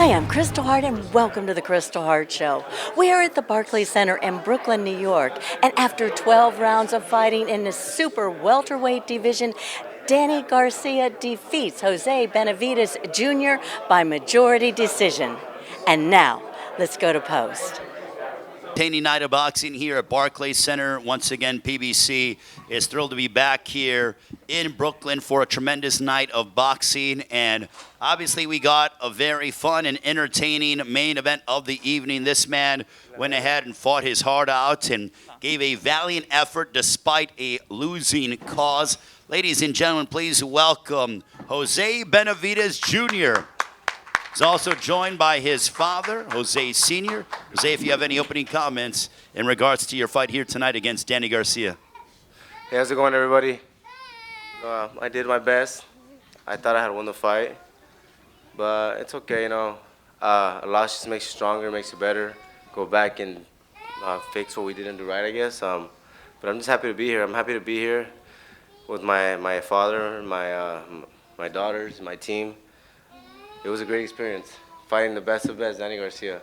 Hi, I'm Kristal Hart, and welcome to the Kristal Hart Show. We are at the Barclays Center in Brooklyn, New York, and after 12 rounds of fighting in the super welterweight division, Danny Garcia defeats Jose Benavidez Jr. by majority decision. And now, let's go to post. Entertaining night of boxing here at Barclays Center. Once again, PBC is thrilled to be back here in Brooklyn for a tremendous night of boxing. And obviously, we got a very fun and entertaining main event of the evening. This man went ahead and fought his heart out and gave a valiant effort despite a losing cause. Ladies and gentlemen, please welcome Jose Benavidez Jr. He's also joined by his father, Jose Sr. Jose, if you have any opening comments in regards to your fight here tonight against Danny Garcia. Hey, how's it going, everybody? I did my best. I thought I had won the fight, but it's okay, you know. A loss just makes you stronger, makes you better. Go back and fix what we didn't do right, I guess. But I'm just happy to be here. I'm happy to be here with my father, my daughters, my team. It was a great experience, fighting the best of best, Danny Garcia,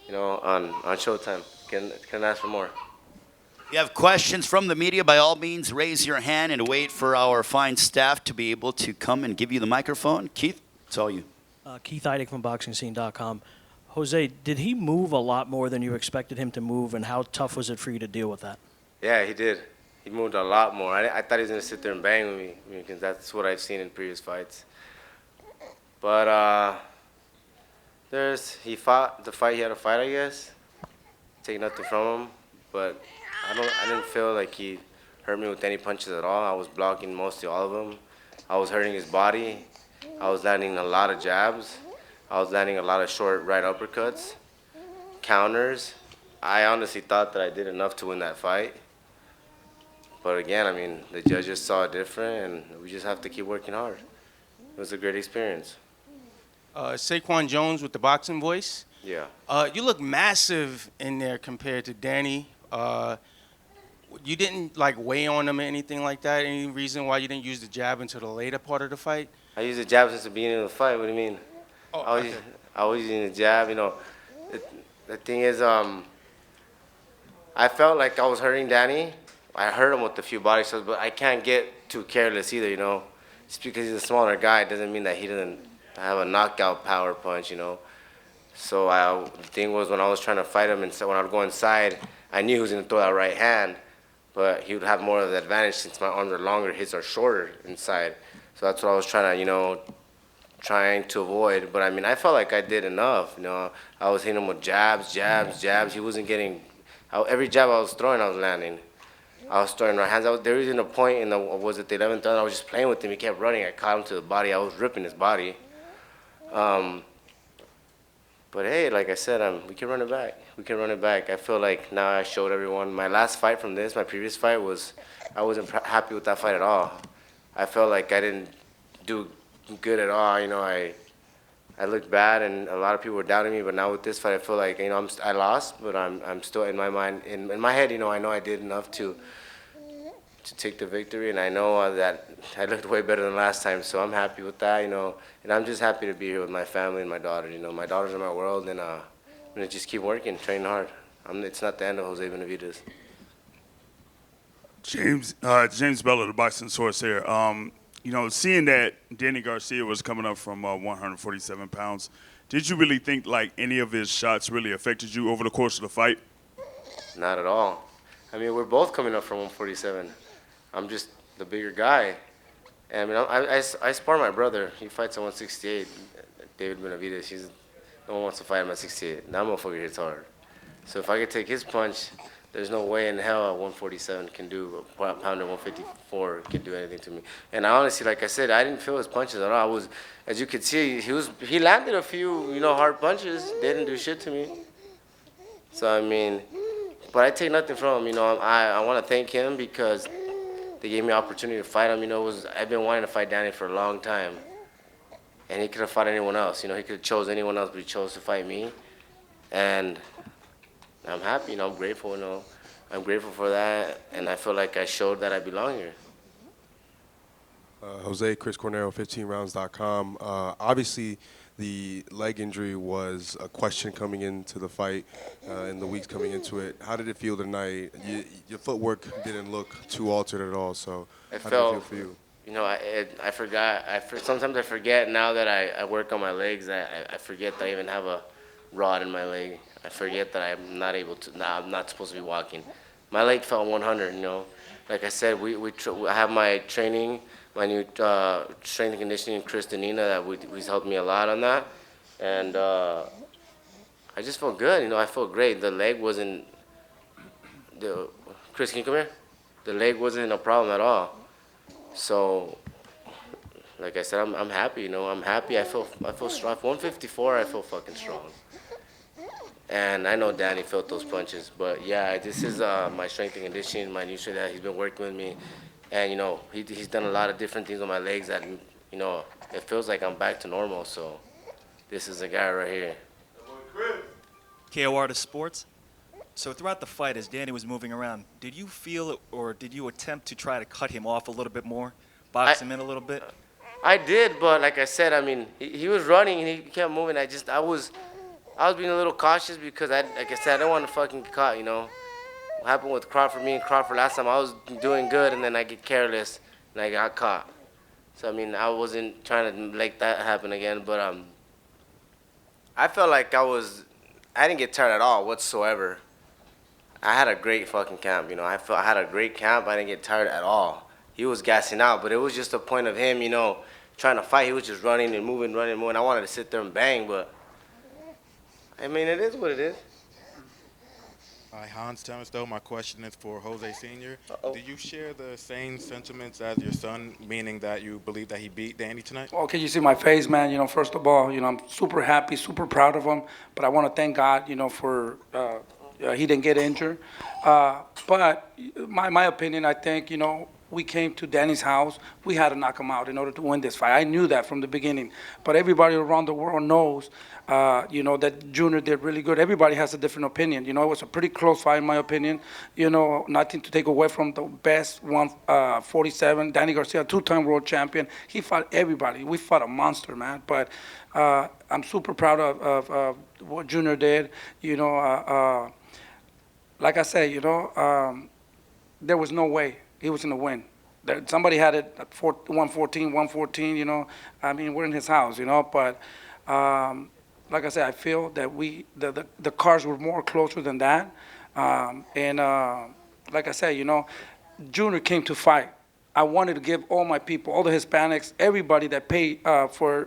you know, on Showtime. Can ask for more. If you have questions from the media, by all means, raise your hand and wait for our fine staff to be able to come and give you the microphone. Keith, it's all you. Keith Heidig from BoxingScene.com. Jose, did he move a lot more than you expected him to move, and how tough was it for you to deal with that? Yeah, he did. He moved a lot more. I thought he was going to sit there and bang with me, because that's what I've seen in previous fights. But he fought the fight he had to fight, I guess. Take nothing from him, but I didn't feel like he hurt me with any punches at all. I was blocking mostly all of them. I was hurting his body. I was landing a lot of jabs. I was landing a lot of short right uppercuts, counters. I honestly thought that I did enough to win that fight. But again, I mean, the judges saw it different, and we just have to keep working hard. It was a great experience. Saquon Jones with the boxing voice. Yeah. You look massive in there compared to Danny. You didn't weigh on him or anything like that? Any reason why you didn't use the jab until the later part of the fight? I used the jab since the beginning of the fight. What do you mean? Oh, I was using the jab. You know, the thing is, I felt like I was hurting Danny. I hurt him with a few body shots, but I can't get too careless either. You know, just because he's a smaller guy doesn't mean that he doesn't have a knockout power punch, you know. So the thing was, when I was trying to fight him, and so when I would go inside, I knew he was going to throw that right hand, but he would have more of the advantage since my arms are longer, his are shorter inside. So that's what I was trying to avoid. But I mean, I felt like I did enough, you know. I was hitting him with jabs. He wasn't getting, every jab I was throwing, I was landing. I was throwing right hands. There was a point in the 11th round, I was just playing with him. He kept running. I caught him to the body. I was ripping his body. But hey, like I said, we can run it back. We can run it back. I feel like now I showed everyone. My last fight from this, my previous fight, I wasn't happy with that fight at all. I felt like I didn't do good at all. You know, I looked bad, and a lot of people were doubting me. But now with this fight, I feel like, you know, I lost, but I'm still in my mind, in my head. You know, I know I did enough to take the victory, and I know that I looked way better than last time, so I'm happy with that, you know, and I'm just happy to be here with my family and my daughter, you know. My daughters are my world, and I'm going to just keep working, train hard. It's not the end of Jose Benavidez. James Bell of the Boxing Source here. You know, seeing that Danny Garcia was coming up from 147 pounds, did you really think like any of his shots really affected you over the course of the fight? Not at all. I mean, we're both coming up from 147. I'm just the bigger guy. And I mean, I spar my brother. He fights at 168. David Benavidez. No one wants to fight him at 68. That motherfucker hits hard. So if I could take his punch, there's no way in hell a 147 can do, a pounder 154 can do anything to me. And I honestly, like I said, I didn't feel his punches at all. As you could see, he landed a few, you know, hard punches. They didn't do shit to me. So I mean, but I take nothing from him. You know, I want to thank him because they gave me an opportunity to fight him. You know, I've been wanting to fight Danny for a long time. And he could have fought anyone else. You know, he could have chose anyone else, but he chose to fight me. And I'm happy, you know, I'm grateful, you know. I'm grateful for that, and I feel like I showed that I belong here. Jose, Chris Cornero, 15rounds.com. Obviously, the leg injury was a question coming into the fight in the weeks coming into it. How did it feel tonight? Your footwork didn't look too altered at all, so how did it feel for you? You know, I forgot. Sometimes I forget now that I work on my legs. I forget that I even have a rod in my leg. I forget that I'm not able to. Nah, I'm not supposed to be walking. My leg felt 100. You know, like I said, I have my training, my new strength and conditioning, Kristal that he's helped me a lot on that, and I just felt good. You know, I felt great. The leg wasn't. Chris, can you come here? The leg wasn't a problem at all. So, like I said, I'm happy. You know, I'm happy. I feel strong. 154, I feel fucking strong. And I know Danny felt those punches, but yeah, this is my strength and conditioning, my new strength that he's been working with me, and you know, he's done a lot of different things on my legs that, you know, it feels like I'm back to normal. So, this is a guy right here. KO Artist Sports. So throughout the fight, as Danny was moving around, did you feel or did you attempt to try to cut him off a little bit more, box him in a little bit? I did, but like I said, I mean, he was running and he kept moving. I was being a little cautious because like I said, I didn't want to fucking get caught, you know. What happened with Crawford, me and Crawford last time, I was doing good and then I get careless and I got caught. So, I mean, I wasn't trying to make that happen again, but I felt like I didn't get tired at all whatsoever. I had a great fucking camp, you know. I had a great camp. I didn't get tired at all. He was gassing out, but it was just a point of him, you know, trying to fight. He was just running and moving, running and moving. I wanted to sit there and bang, but, I mean, it is what it is. Hi, Hans Thomas, my question is for Jose Sr. Do you share the same sentiments as your son, meaning that you believe that he beat Danny tonight? Okay, you see my face, man. You know, first of all, you know, I'm super happy, super proud of him. But I want to thank God, you know, for he didn't get injured. But my opinion, I think, you know, we came to Danny's house. We had to knock him out in order to win this fight. I knew that from the beginning. But everybody around the world knows, you know, that Junior did really good. Everybody has a different opinion. You know, it was a pretty close fight, in my opinion. You know, nothing to take away from the best 147, Danny Garcia, two-time world champion. He fought everybody. We fought a monster, man. But I'm super proud of what Junior did. You know, like I said, you know, there was no way he was going to win. Somebody had it at 114, you know. I mean, we're in his house, you know. But like I said, I feel that the cards were more closer than that. And like I said, you know, Junior came to fight. I wanted to give all my people, all the Hispanics, everybody that pay for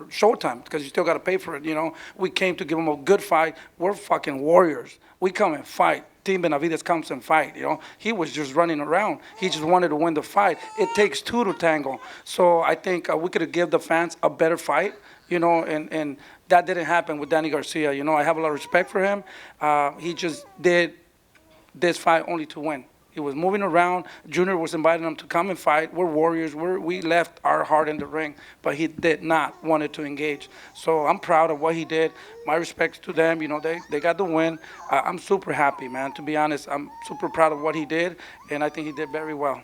Showtime, because you still got to pay for it, you know. We came to give them a good fight. We're fucking warriors. We come and fight. Team Benavidez comes and fight, you know. He was just running around. He just wanted to win the fight. It takes two to tango. So I think we could have given the fans a better fight, you know, and that didn't happen with Danny Garcia. You know, I have a lot of respect for him. He just did this fight only to win. He was moving around. Junior was inviting him to come and fight. We're warriors. We left our heart in the ring, but he did not want it to engage. So I'm proud of what he did. My respects to them. You know, they got the win. I'm super happy, man. To be honest, I'm super proud of what he did, and I think he did very well.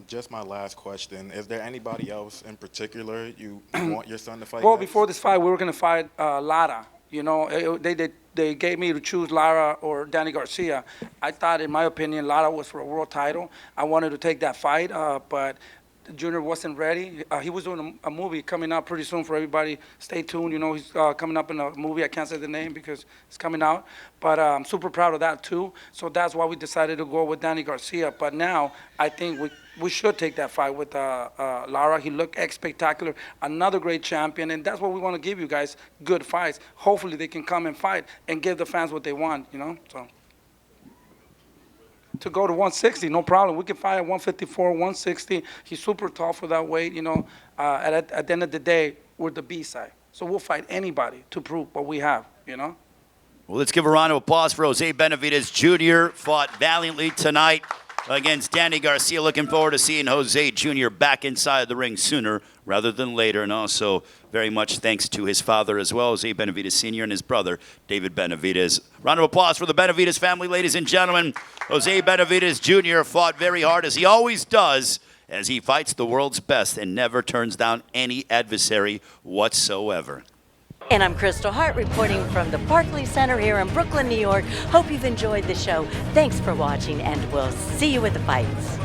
Just my last question. Is there anybody else in particular you want your son to fight? Well, next? before this fight, we were going to fight Lara. You know, they gave me to choose Lara or Danny Garcia. I thought, in my opinion, Lara was for a world title. I wanted to take that fight, but Junior wasn't ready. He was doing a movie coming out pretty soon for everybody. Stay tuned. You know, he's coming up in a movie. I can't say the name because it's coming out. But I'm super proud of that, too. So that's why we decided to go with Danny Garcia. But now I think we should take that fight with Lara. He looked spectacular. Another great champion. And that's what we want to give you guys, good fights. Hopefully they can come and fight and give the fans what they want, you know. So to go to 160, no problem. We can fight at 154, 160. He's super tall for that weight, you know. At the end of the day, we're the B side. So we'll fight anybody to prove what we have, you know. Well, let's give a round of applause for Jose Benavidez Jr. Fought valiantly tonight. against Danny Garcia. Looking forward to seeing Jose Jr. back inside the ring sooner rather than later. And also very much thanks to his father as well, Jose Benavidez Sr. and his brother, David Benavidez. Round of applause for the Benavidez family, ladies and gentlemen. Jose Benavidez Jr. fought very hard, as he always does, as he fights the world's best and never turns down any adversary whatsoever. And I'm Kristal Hart reporting from the Barclays Center here in Brooklyn, New York. Hope you've enjoyed the show. Thanks for watching, and we'll see you at the fights.